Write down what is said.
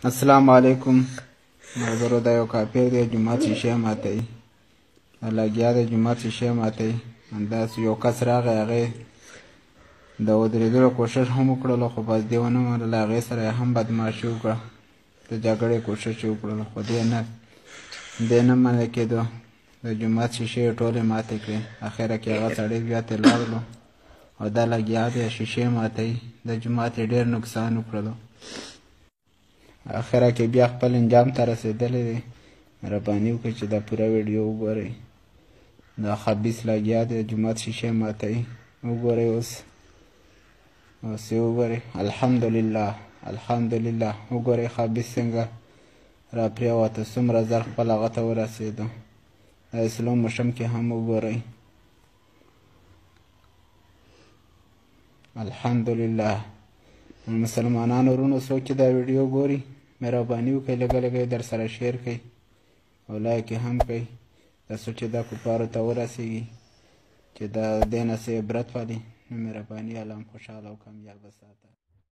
السلام علیکم ملګرو. دا یو کافر دی جومات شیشه ماتوي، لګیا دی جومات شیشه ماتوي. همداسې یو کس راغی، هغې د ودرېدلو کوشش هم وکړلو خو بس دې ونه منله. هغې سره یې هم بدماشي وکړه، د جګړې کوشش یې وکړلو خو دې نه منع کېدو. د جومات شیشې یې ټولې ماتې کړې. اخره کې هغه سړی بیا ترې لاړلو او دا لګیا دی شیشې ماتوي. د جومات یې ډېر نقصان وکړلو. اخره کې بیا خپل انجام ته رسېدلی دی. مهرباني وکړئ چې دا پوره ویډیو وګورئ. دا خبیث لګیا دی جومات شیشې ماتوي. وګورئ اوس یې وګورئ. الحمدلله الحمدلله. وګورئ خبیث څنګه را پرېوته، څومره زر خپل هغه ته ورسېدو. دا سلو موشن کې هم وګورئ. الحمدلله. مسلمانانو ورونو څوک چې دا ویډیو ګوري مهرباني وکړئ لږه لږه یې در سره شیر کړئ او لایک یې هم کړئ، ترڅو چې دا کفارو ته ورسېږي چې د دې نه څه عبرت والي. نو مهرباني الله هم خوشحاله او کامیابه ساته.